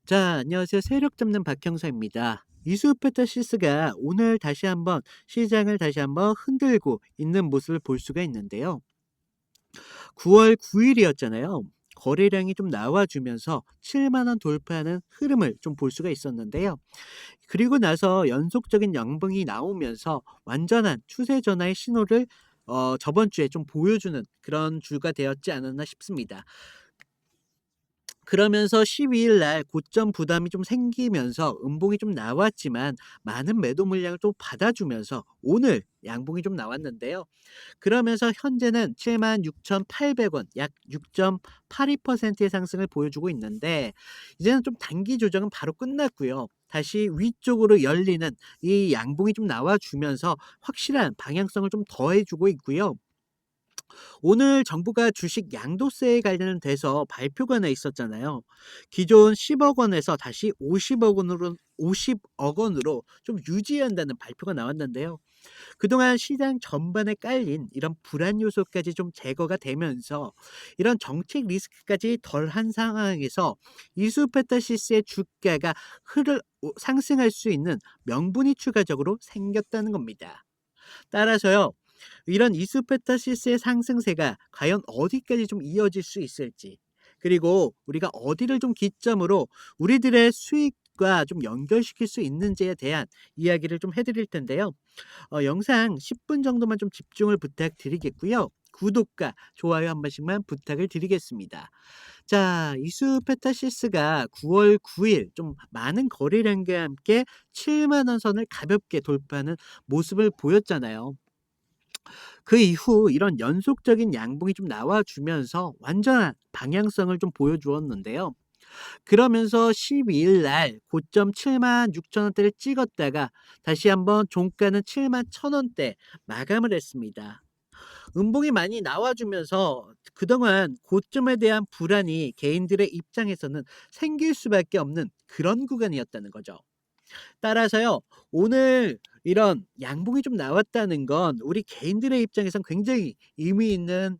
자, 안녕하세요. 세력 잡는 박형사입니다. 이수페타시스가 오늘 다시 한번 시장을 다시 한번 흔들고 있는 모습을 볼 수가 있는데요. 9월 9일이었잖아요. 거래량이 좀 나와주면서 7만 원 돌파하는 흐름을 좀 볼 수가 있었는데요. 그리고 나서 연속적인 양봉이 나오면서 완전한 추세 전환의 신호를 저번 주에 좀 보여주는 그런 주가 되었지 않았나 싶습니다. 그러면서 12일 날 고점 부담이 좀 생기면서 음봉이 좀 나왔지만 많은 매도 물량을 또 받아주면서 오늘 양봉이 좀 나왔는데요. 그러면서 현재는 76,800원, 약 6.82%의 상승을 보여주고 있는데 이제는 좀 단기 조정은 바로 끝났고요. 다시 위쪽으로 열리는 이 양봉이 좀 나와주면서 확실한 방향성을 좀 더해주고 있고요. 오늘 정부가 주식 양도세에 관련돼서 발표가 나 있었잖아요. 기존 10억 원에서 다시 50억 원으로 좀 유지한다는 발표가 나왔는데요. 그동안 시장 전반에 깔린 이런 불안 요소까지 좀 제거가 되면서 이런 정책 리스크까지 덜한 상황에서 이수페타시스의 주가가 상승할 수 있는 명분이 추가적으로 생겼다는 겁니다. 따라서요. 이런 이수페타시스의 상승세가 과연 어디까지 좀 이어질 수 있을지, 그리고 우리가 어디를 좀 기점으로 우리들의 수익과 좀 연결시킬 수 있는지에 대한 이야기를 좀 해드릴 텐데요. 영상 10분 정도만 좀 집중을 부탁드리겠고요. 구독과 좋아요 한 번씩만 부탁을 드리겠습니다. 자, 이수페타시스가 9월 9일 좀 많은 거래량과 함께 7만 원 선을 가볍게 돌파하는 모습을 보였잖아요. 그 이후 이런 연속적인 양봉이 좀 나와주면서 완전한 방향성을 좀 보여주었는데요. 그러면서 12일 날 고점 7만 6천 원대를 찍었다가 다시 한번 종가는 7만 1천 원대 마감을 했습니다. 음봉이 많이 나와주면서 그동안 고점에 대한 불안이 개인들의 입장에서는 생길 수밖에 없는 그런 구간이었다는 거죠. 따라서요, 오늘 이런 양봉이 좀 나왔다는 건 우리 개인들의 입장에선 굉장히 의미 있는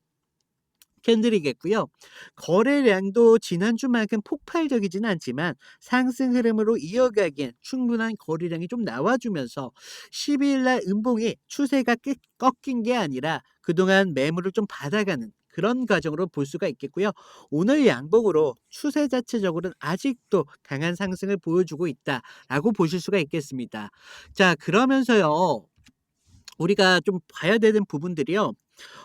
캔들이겠고요. 거래량도 지난주만큼 폭발적이지는 않지만 상승 흐름으로 이어가기엔 충분한 거래량이 좀 나와주면서 12일 날 음봉이 추세가 꺾인 게 아니라 그동안 매물을 좀 받아가는 그런 과정으로 볼 수가 있겠고요. 오늘 양봉으로 추세 자체적으로는 아직도 강한 상승을 보여주고 있다라고 보실 수가 있겠습니다. 자, 그러면서요. 우리가 좀 봐야 되는 부분들이요.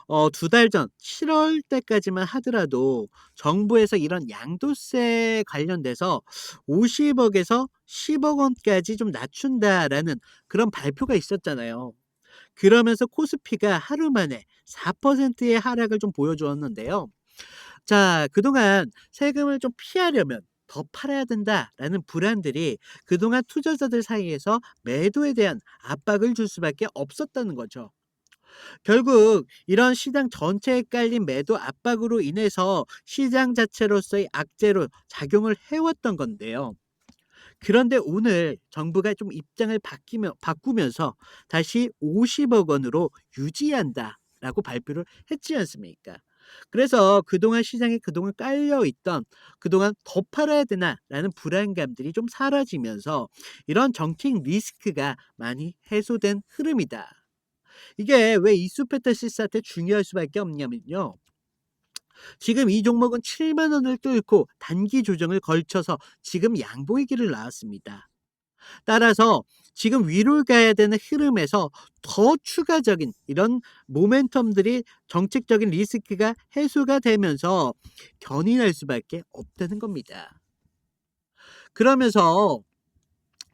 2달 전 7월 때까지만 하더라도 정부에서 이런 양도세 관련돼서 50억 에서 10억 원까지 좀 낮춘다라는 그런 발표가 있었잖아요. 그러면서 코스피가 하루 만에 4%의 하락을 좀 보여주었는데요. 자, 그동안 세금을 좀 피하려면 더 팔아야 된다라는 불안들이 그동안 투자자들 사이에서 매도에 대한 압박을 줄 수밖에 없었다는 거죠. 결국 이런 시장 전체에 깔린 매도 압박으로 인해서 시장 자체로서의 악재로 작용을 해왔던 건데요. 그런데 오늘 정부가 좀 입장을 바꾸면서 다시 50억 원으로 유지한다라고 발표를 했지 않습니까? 그래서 그동안 시장에 그동안 깔려 있던 그동안 더 팔아야 되나라는 불안감들이 좀 사라지면서 이런 정책 리스크가 많이 해소된 흐름이다. 이게 왜 이수페타시스한테 중요할 수밖에 없냐면요. 지금 이 종목은 7만 원을 뚫고 단기 조정을 걸쳐서 지금 양보의 길을 나왔습니다. 따라서 지금 위로 가야 되는 흐름에서 더 추가적인 이런 모멘텀들이 정책적인 리스크가 해소가 되면서 견인할 수밖에 없다는 겁니다. 그러면서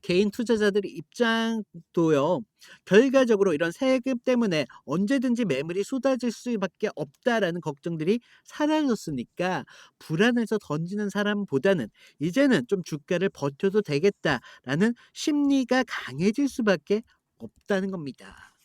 개인 투자자들의 입장도요. 결과적으로 이런 세금 때문에 언제든지 매물이 쏟아질 수밖에 없다라는 걱정들이 사라졌으니까 불안해서 던지는 사람보다는 이제는 좀 주가를 버텨도 되겠다라는 심리가 강해질 수밖에 없다는 겁니다.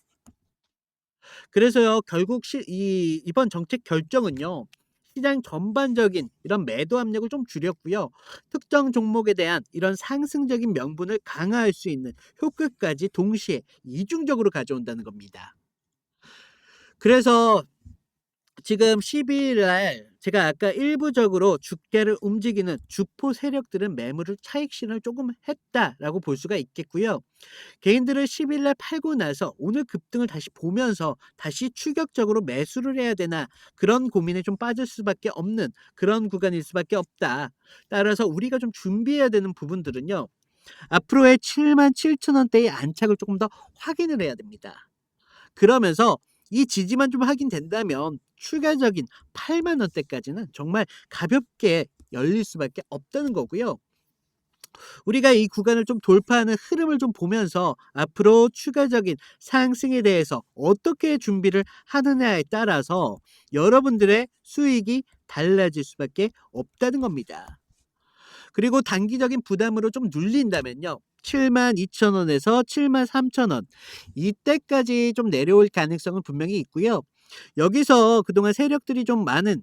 그래서요, 결국 이번 정책 결정은요, 시장 전반적인 이런 매도 압력을 좀 줄였고요. 특정 종목에 대한 이런 상승적인 명분을 강화할 수 있는 효과까지 동시에 이중적으로 가져온다는 겁니다. 그래서 지금 12일 날 제가 아까 일부적으로 주가를 움직이는 주포 세력들은 매물을 차익 실현을 조금 했다라고 볼 수가 있겠고요. 개인들은 10일 날 팔고 나서 오늘 급등을 다시 보면서 다시 추격적으로 매수를 해야 되나 그런 고민에 좀 빠질 수밖에 없는 그런 구간일 수밖에 없다. 따라서 우리가 좀 준비해야 되는 부분들은요. 앞으로의 77,000원대의 안착을 조금 더 확인을 해야 됩니다. 그러면서 이 지지만 좀 확인된다면 추가적인 8만 원대까지는 정말 가볍게 열릴 수밖에 없다는 거고요. 우리가 이 구간을 좀 돌파하는 흐름을 좀 보면서 앞으로 추가적인 상승에 대해서 어떻게 준비를 하느냐에 따라서 여러분들의 수익이 달라질 수밖에 없다는 겁니다. 그리고 단기적인 부담으로 좀 눌린다면요. 72,000원에서 73,000원 이때까지 좀 내려올 가능성은 분명히 있고요. 여기서 그동안 세력들이 좀 많은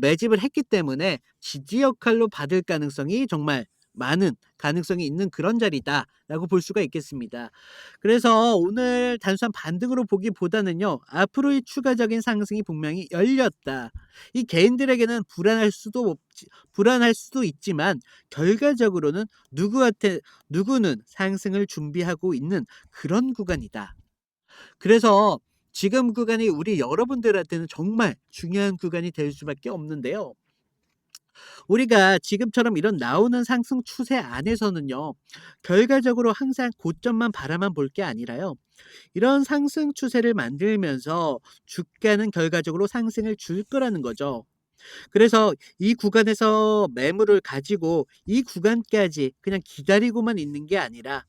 매집을 했기 때문에 지지 역할로 받을 가능성이 정말 많은 가능성이 있는 그런 자리다라고 볼 수가 있겠습니다. 그래서 오늘 단순한 반등으로 보기보다는요. 앞으로의 추가적인 상승이 분명히 열렸다. 이 개인들에게는 불안할 수도 있지만 결과적으로는 누구는 상승을 준비하고 있는 그런 구간이다. 그래서 지금 구간이 우리 여러분들한테는 정말 중요한 구간이 될 수밖에 없는데요. 우리가 지금처럼 이런 나오는 상승 추세 안에서는요. 결과적으로 항상 고점만 바라만 볼 게 아니라요. 이런 상승 추세를 만들면서 주가는 결과적으로 상승을 줄 거라는 거죠. 그래서 이 구간에서 매물을 가지고 이 구간까지 그냥 기다리고만 있는 게 아니라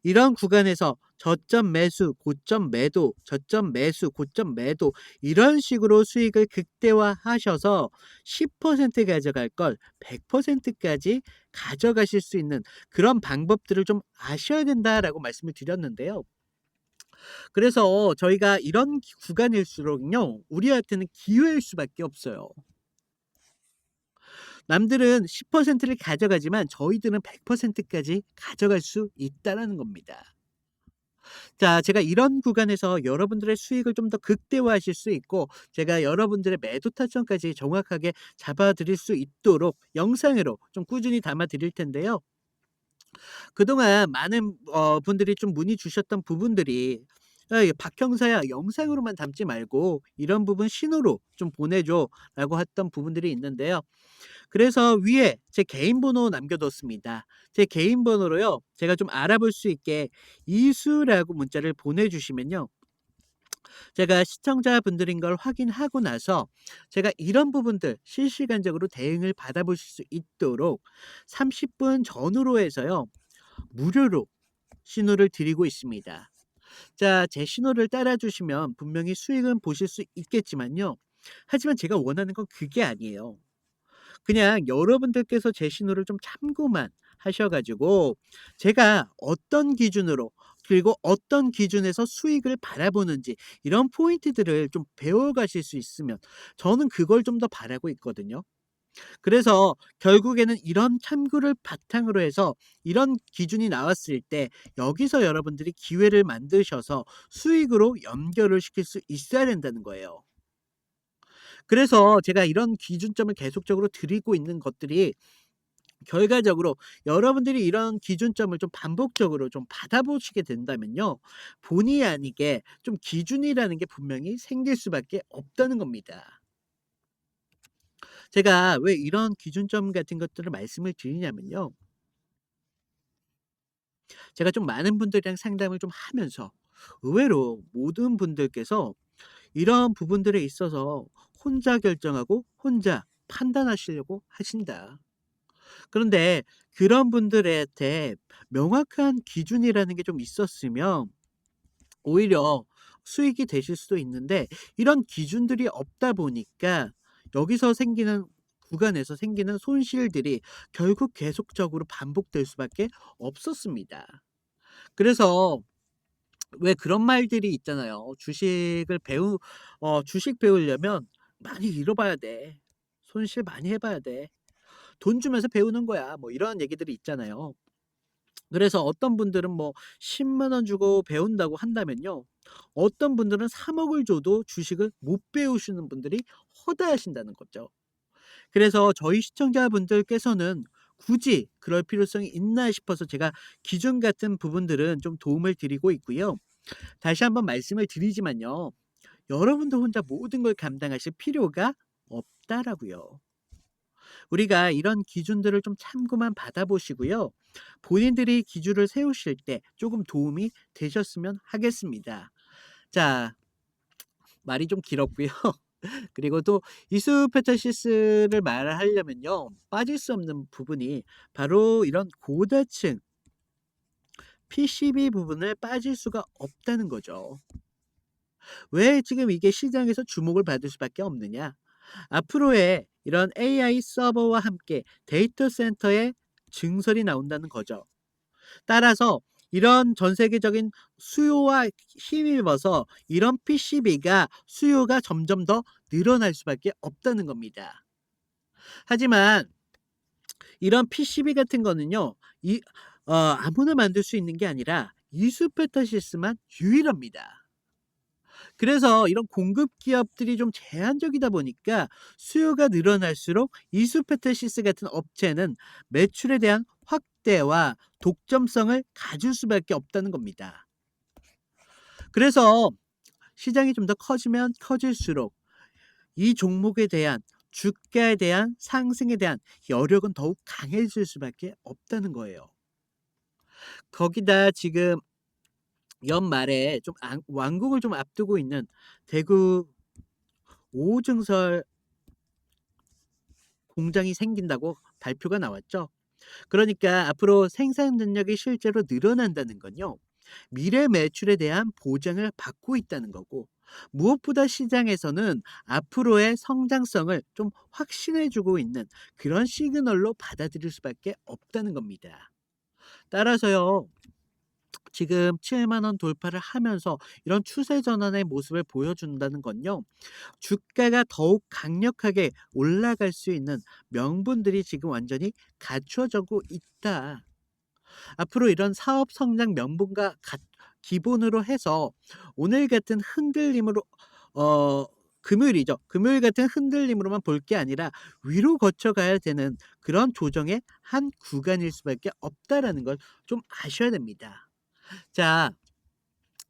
이런 구간에서 저점 매수, 고점 매도, 저점 매수, 고점 매도 이런 식으로 수익을 극대화하셔서 10% 가져갈 걸 100%까지 가져가실 수 있는 그런 방법들을 좀 아셔야 된다라고 말씀을 드렸는데요. 그래서 저희가 이런 구간일수록요. 우리한테는 기회일 수밖에 없어요. 남들은 10%를 가져가지만 저희들은 100%까지 가져갈 수 있다라는 겁니다. 자, 제가 이런 구간에서 여러분들의 수익을 좀 더 극대화하실 수 있고 제가 여러분들의 매도 타점까지 정확하게 잡아 드릴 수 있도록 영상으로 좀 꾸준히 담아 드릴 텐데요. 그동안 많은 분들이 좀 문의 주셨던 부분들이 이 "박 형사야 영상으로만 담지 말고 이런 부분 신호로 좀 보내줘."라고 했던 부분들이 있는데요. 그래서 위에 제 개인 번호 남겨뒀습니다. 제 개인 번호로요. 제가 좀 알아볼 수 있게 이수라고 문자를 보내주시면요. 제가 시청자분들인 걸 확인하고 나서 제가 이런 부분들 실시간적으로 대응을 받아보실 수 있도록 30분 전후로 해서요. 무료로 신호를 드리고 있습니다. 자, 제 신호를 따라주시면 분명히 수익은 보실 수 있겠지만요. 하지만 제가 원하는 건 그게 아니에요. 그냥 여러분들께서 제 신호를 좀 참고만 하셔 가지고 제가 어떤 기준으로 그리고 어떤 기준에서 수익을 바라보는지 이런 포인트들을 좀 배워 가실 수 있으면 저는 그걸 좀 더 바라고 있거든요. 그래서 결국에는 이런 참고를 바탕으로 해서 이런 기준이 나왔을 때 여기서 여러분들이 기회를 만드셔서 수익으로 연결을 시킬 수 있어야 된다는 거예요. 그래서 제가 이런 기준점을 계속적으로 드리고 있는 것들이 결과적으로 여러분들이 이런 기준점을 좀 반복적으로 좀 받아보시게 된다면요. 본의 아니게 좀 기준이라는 게 분명히 생길 수밖에 없다는 겁니다. 제가 왜 이런 기준점 같은 것들을 말씀을 드리냐면요. 제가 좀 많은 분들이랑 상담을 좀 하면서 의외로 모든 분들께서 이런 부분들에 있어서 혼자 결정하고 혼자 판단하시려고 하신다. 그런데 그런 분들한테 명확한 기준이라는 게 좀 있었으면 오히려 수익이 되실 수도 있는데 이런 기준들이 없다 보니까 여기서 생기는 구간에서 생기는 손실들이 결국 계속적으로 반복될 수밖에 없었습니다. 그래서 왜 그런 말들이 있잖아요. 주식 배우려면 많이 잃어봐야 돼. 손실 많이 해 봐야 돼. 돈 주면서 배우는 거야." 뭐 이런 얘기들이 있잖아요. 그래서 어떤 분들은 뭐 10만 원 주고 배운다고 한다면요. 어떤 분들은 3억을 줘도 주식을 못 배우시는 분들이 허다하신다는 거죠. 그래서 저희 시청자분들께서는 굳이 그럴 필요성이 있나 싶어서 제가 기준 같은 부분들은 좀 도움을 드리고 있고요. 다시 한번 말씀을 드리지만요. 여러분도 혼자 모든 걸 감당하실 필요가 없다라고요. 우리가 이런 기준들을 좀 참고만 받아보시고요. 본인들이 기준을 세우실 때 조금 도움이 되셨으면 하겠습니다. 자, 말이 좀 길었고요. 그리고 또 이수페타시스를 말하려면요. 빠질 수 없는 부분이 바로 이런 고다층 PCB 부분을 빠질 수가 없다는 거죠. 왜 지금 이게 시장에서 주목을 받을 수밖에 없느냐? 앞으로의 이런 AI 서버와 함께 데이터 센터의 증설이 나온다는 거죠. 따라서 이런 전 세계적인 수요와 힘입어서 이런 PCB가 수요가 점점 더 늘어날 수밖에 없다는 겁니다. 하지만 이런 PCB 같은 거는요. 아무나 만들 수 있는 게 아니라 이수페타시스만 유일합니다. 그래서 이런 공급 기업들이 좀 제한적이다 보니까 수요가 늘어날수록 이수페타시스 같은 업체는 매출에 대한 확대와 독점성을 가질 수밖에 없다는 겁니다. 그래서 시장이 좀 더 커지면 커질수록 이 종목에 대한 주가에 대한 상승에 대한 여력은 더욱 강해질 수밖에 없다는 거예요. 거기다 지금 연말에 좀 완공을 좀 앞두고 있는 대구 오증설 공장이 생긴다고 발표가 나왔죠. 그러니까 앞으로 생산 능력이 실제로 늘어난다는 건요. 미래 매출에 대한 보장을 받고 있다는 거고 무엇보다 시장에서는 앞으로의 성장성을 좀 확신해 주고 있는 그런 시그널로 받아들일 수밖에 없다는 겁니다. 따라서요. 지금 7만 원 돌파를 하면서 이런 추세 전환의 모습을 보여준다는 건요. 주가가 더욱 강력하게 올라갈 수 있는 명분들이 지금 완전히 갖춰지고 있다. 앞으로 이런 사업 성장 명분과 기본으로 해서 오늘 같은 흔들림으로 어 금요일이죠. 금요일 같은 흔들림으로만 볼 게 아니라 위로 거쳐가야 되는 그런 조정의 한 구간일 수밖에 없다라는 걸 좀 아셔야 됩니다. 자,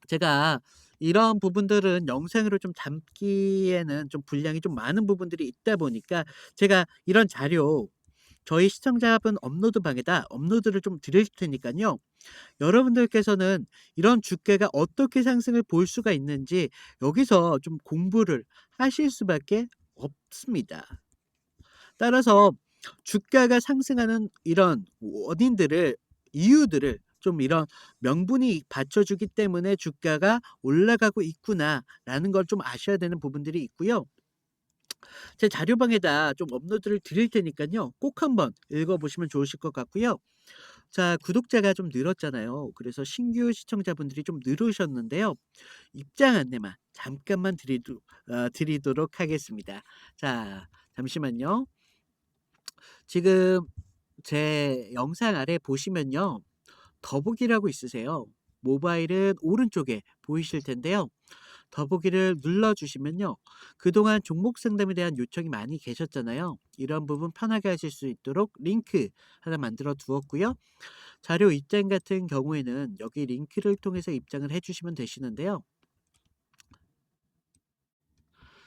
제가 이런 부분들은 영상으로 좀 담기에는 좀 분량이 좀 많은 부분들이 있다 보니까 제가 이런 자료 저희 시청자분 업로드 방에다 업로드를 좀 드릴 테니까요. 여러분들께서는 이런 주가가 어떻게 상승을 볼 수가 있는지 여기서 좀 공부를 하실 수밖에 없습니다. 따라서 주가가 상승하는 이런 원인들을 이유들을 좀 이런 명분이 받쳐주기 때문에 주가가 올라가고 있구나라는 걸 좀 아셔야 되는 부분들이 있고요. 제 자료방에다 좀 업로드를 드릴 테니까요. 꼭 한번 읽어보시면 좋으실 것 같고요. 자, 구독자가 좀 늘었잖아요. 그래서 신규 시청자분들이 좀 늘으셨는데요. 입장 안내만 잠깐만 드리도록 하겠습니다. 자, 잠시만요. 지금 제 영상 아래 보시면요. 더보기라고 있으세요. 모바일은 오른쪽에 보이실 텐데요. 더보기를 눌러주시면요. 그동안 종목 상담에 대한 요청이 많이 계셨잖아요. 이런 부분 편하게 하실 수 있도록 링크 하나 만들어 두었고요. 자료 입장 같은 경우에는 여기 링크를 통해서 입장을 해주시면 되시는데요.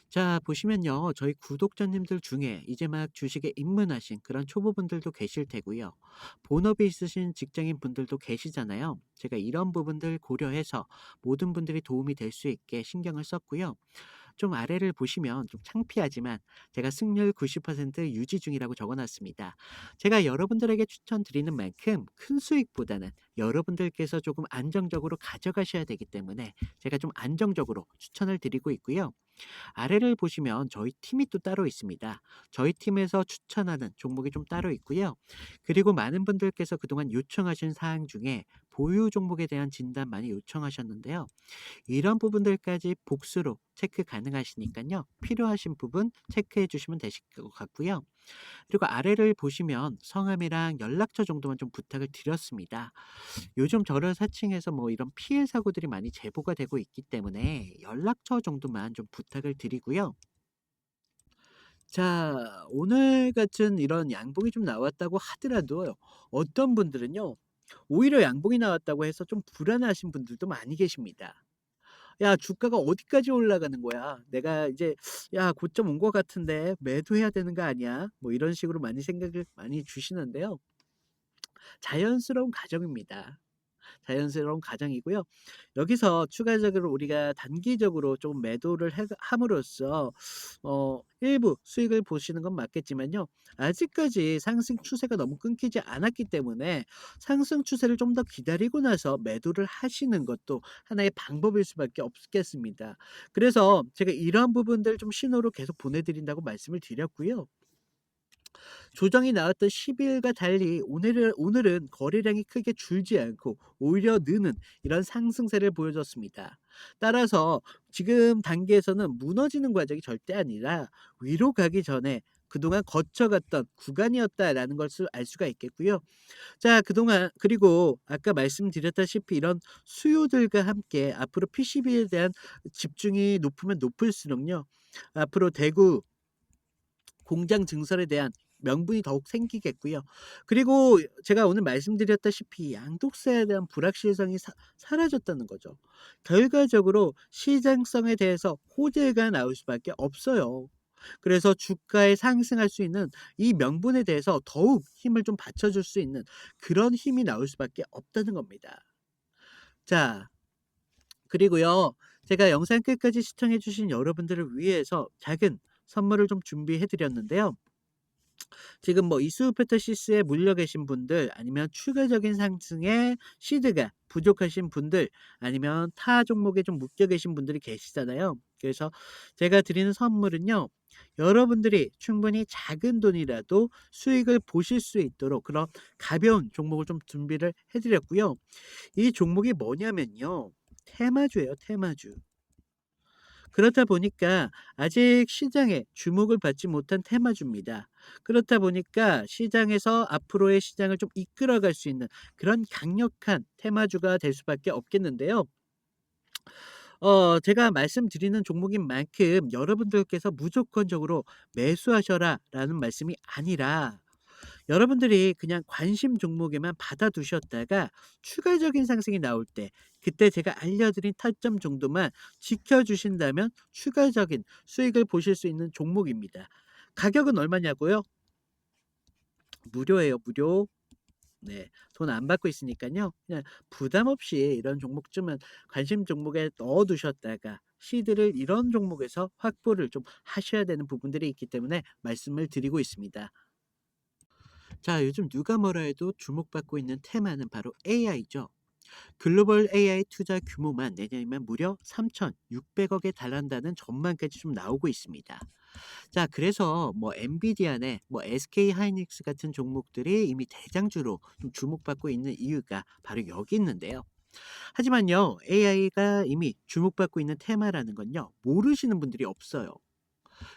자, 보시면요. 저희 구독자님들 중에 이제 막 주식에 입문하신 그런 초보분들도 계실 테고요. 본업이 있으신 직장인 분들도 계시잖아요. 제가 이런 부분들 고려해서 모든 분들이 도움이 될 수 있게 신경을 썼고요. 좀 아래를 보시면 좀 창피하지만 제가 승률 90% 유지 중이라고 적어놨습니다. 제가 여러분들에게 추천드리는 만큼 큰 수익보다는 여러분들께서 조금 안정적으로 가져가셔야 되기 때문에 제가 좀 안정적으로 추천을 드리고 있고요. 아래를 보시면 저희 팀이 또 따로 있습니다. 저희 팀에서 추천하는 종목이 좀 따로 있고요. 그리고 많은 분들께서 그동안 요청하신 사항 중에 보유 종목에 대한 진단 많이 요청하셨는데요. 이런 부분들까지 복수로 체크 가능하시니까요. 필요하신 부분 체크해 주시면 되실 것 같고요. 그리고 아래를 보시면 성함이랑 연락처 정도만 좀 부탁을 드렸습니다. 요즘 저를 사칭해서 뭐 이런 피해 사고들이 많이 제보가 되고 있기 때문에 연락처 정도만 좀 부탁을 드리고요. 자, 오늘 같은 이런 양봉이 좀 나왔다고 하더라도 어떤 분들은요, 오히려 양봉이 나왔다고 해서 좀 불안하신 분들도 많이 계십니다. 야, 주가가 어디까지 올라가는 거야? 내가 이제 야, 고점 온 것 같은데 매도해야 되는 거 아니야? 뭐 이런 식으로 많이 생각을 많이 주시는데요. 자연스러운 과정입니다. 자연스러운 과정이고요. 여기서 추가적으로 우리가 단기적으로 좀 매도를 함으로써 일부 수익을 보시는 건 맞겠지만요. 아직까지 상승 추세가 너무 끊기지 않았기 때문에 상승 추세를 좀 더 기다리고 나서 매도를 하시는 것도 하나의 방법일 수밖에 없겠습니다. 그래서 제가 이런 부분들 좀 신호로 계속 보내드린다고 말씀을 드렸고요. 조정이 나왔던 10일과 달리 오늘은 거래량이 크게 줄지 않고 오히려 느는 이런 상승세를 보여줬습니다. 따라서 지금 단계에서는 무너지는 과정이 절대 아니라 위로 가기 전에 그동안 거쳐갔던 구간이었다라는 것을 알 수가 있겠고요. 자, 그동안 그리고 아까 말씀드렸다시피 이런 수요들과 함께 앞으로 PCB에 대한 집중이 높으면 높을수록요. 앞으로 대구 공장 증설에 대한 명분이 더욱 생기겠고요. 그리고 제가 오늘 말씀드렸다시피 양도세에 대한 불확실성이 사라졌다는 거죠. 결과적으로 시장성에 대해서 호재가 나올 수밖에 없어요. 그래서 주가에 상승할 수 있는 이 명분에 대해서 더욱 힘을 좀 받쳐줄 수 있는 그런 힘이 나올 수밖에 없다는 겁니다. 자, 그리고요. 제가 영상 끝까지 시청해 주신 여러분들을 위해서 작은 선물을 좀 준비해 드렸는데요. 지금 뭐 이수페터시스에 물려 계신 분들 아니면 추가적인 상승에 시드가 부족하신 분들 아니면 타 종목에 좀 묶여 계신 분들이 계시잖아요. 그래서 제가 드리는 선물은요. 여러분들이 충분히 작은 돈이라도 수익을 보실 수 있도록 그런 가벼운 종목을 좀 준비를 해 드렸고요. 이 종목이 뭐냐면요. 테마주예요, 테마주. 그렇다 보니까 아직 시장에 주목을 받지 못한 테마주입니다. 그렇다 보니까 시장에서 앞으로의 시장을 좀 이끌어갈 수 있는 그런 강력한 테마주가 될 수밖에 없겠는데요. 제가 말씀드리는 종목인 만큼 여러분들께서 무조건적으로 매수하셔라라는 말씀이 아니라 여러분들이 그냥 관심 종목에만 받아두셨다가 추가적인 상승이 나올 때 그때 제가 알려드린 타점 정도만 지켜주신다면 추가적인 수익을 보실 수 있는 종목입니다. 가격은 얼마냐고요? 무료예요, 무료. 네, 돈 안 받고 있으니까요. 그냥 부담 없이 이런 종목쯤은 관심 종목에 넣어두셨다가 시드를 이런 종목에서 확보를 좀 하셔야 되는 부분들이 있기 때문에 말씀을 드리고 있습니다. 자, 요즘 누가 뭐라 해도 주목받고 있는 테마는 바로 AI죠. 글로벌 AI 투자 규모만 내년이면 무려 3,600억에 달한다는 전망까지 좀 나오고 있습니다. 자, 그래서 뭐 엔비디아나 뭐 SK 하이닉스 같은 종목들이 이미 대장주로 좀 주목받고 있는 이유가 바로 여기 있는데요. 하지만요, AI가 이미 주목받고 있는 테마라는 건요, 모르시는 분들이 없어요.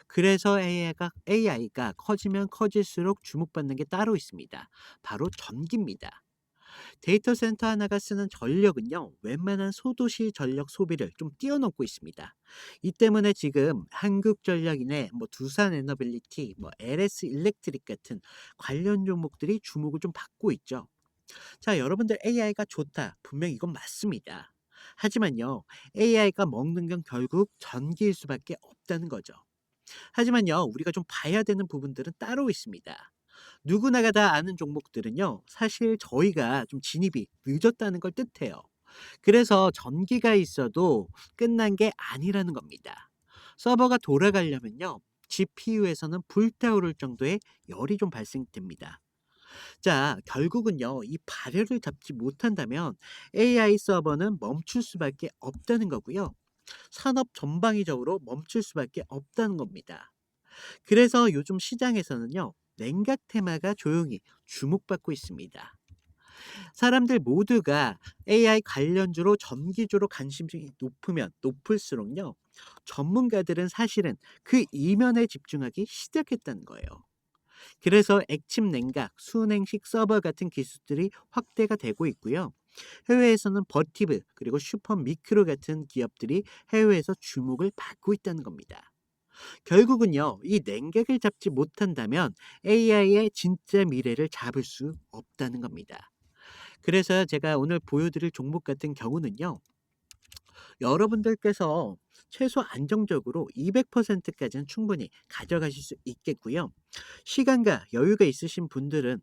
그래서 AI가 커지면 커질수록 주목받는 게 따로 있습니다. 바로 전기입니다. 데이터 센터 하나가 쓰는 전력은요, 웬만한 소도시 전력 소비를 좀 뛰어넘고 있습니다. 이 때문에 지금 한국전력이네, 뭐 두산에너빌리티, 뭐 LS 일렉트릭 같은 관련 종목들이 주목을 좀 받고 있죠. 자, 여러분들 AI가 좋다. 분명 이건 맞습니다. 하지만요, AI가 먹는 건 결국 전기일 수밖에 없다는 거죠. 하지만요, 우리가 좀 봐야 되는 부분들은 따로 있습니다. 누구나가 다 아는 종목들은요, 사실 저희가 좀 진입이 늦었다는 걸 뜻해요. 그래서 전기가 있어도 끝난 게 아니라는 겁니다. 서버가 돌아가려면요, GPU에서는 불타오를 정도의 열이 좀 발생됩니다. 자, 결국은요, 이 발열을 잡지 못한다면 AI 서버는 멈출 수밖에 없다는 거고요. 산업 전방위적으로 멈출 수밖에 없다는 겁니다. 그래서 요즘 시장에서는요, 냉각 테마가 조용히 주목받고 있습니다. 사람들 모두가 AI 관련주로 정기주로 관심이 높으면 높을수록요, 전문가들은 사실은 그 이면에 집중하기 시작했다는 거예요. 그래서 액침 냉각, 수냉식 서버 같은 기술들이 확대가 되고 있고요. 해외에서는 버티브 그리고 슈퍼 미크로 같은 기업들이 해외에서 주목을 받고 있다는 겁니다. 결국은요, 이 냉각을 잡지 못한다면 AI의 진짜 미래를 잡을 수 없다는 겁니다. 그래서 제가 오늘 보여드릴 종목 같은 경우는요, 여러분들께서 최소 안정적으로 200%까지는 충분히 가져가실 수 있겠고요. 시간과 여유가 있으신 분들은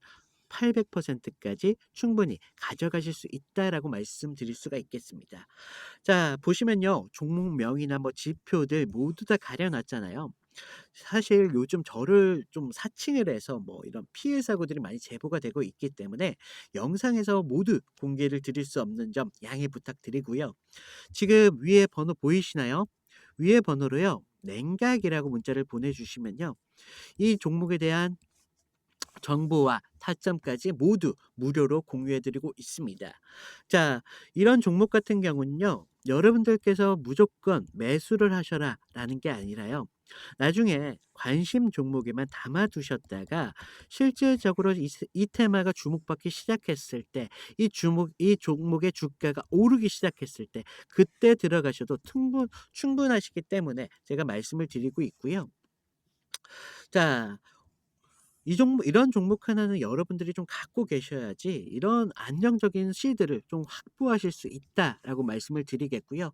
800%까지 충분히 가져가실 수 있다라고 말씀드릴 수가 있겠습니다. 자, 보시면요. 종목명이나 뭐 지표들 모두 다 가려 놨잖아요. 사실 요즘 저를 좀 사칭을 해서 뭐 이런 피해 사고들이 많이 제보가 되고 있기 때문에 영상에서 모두 공개를 드릴 수 없는 점 양해 부탁드리고요. 지금 위에 번호 보이시나요? 위에 번호로요. 냉각이라고 문자를 보내주시면요. 이 종목에 대한 정보와 타점까지 모두 무료로 공유해 드리고 있습니다. 자, 이런 종목 같은 경우는요. 여러분들께서 무조건 매수를 하셔라 라는 게 아니라요. 나중에 관심 종목에만 담아 두셨다가 실질적으로 이 테마가 주목받기 시작했을 때 이 종목의 주가가 오르기 시작했을 때 그때 들어가셔도 충분하시기 때문에 제가 말씀을 드리고 있고요. 자, 이런 종목 하나는 여러분들이 좀 갖고 계셔야지 이런 안정적인 시드를 좀 확보하실 수 있다라고 말씀을 드리겠고요.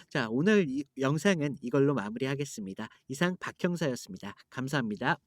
자, 오늘 이 영상은 이걸로 마무리하겠습니다. 이상 박 형사였습니다. 감사합니다.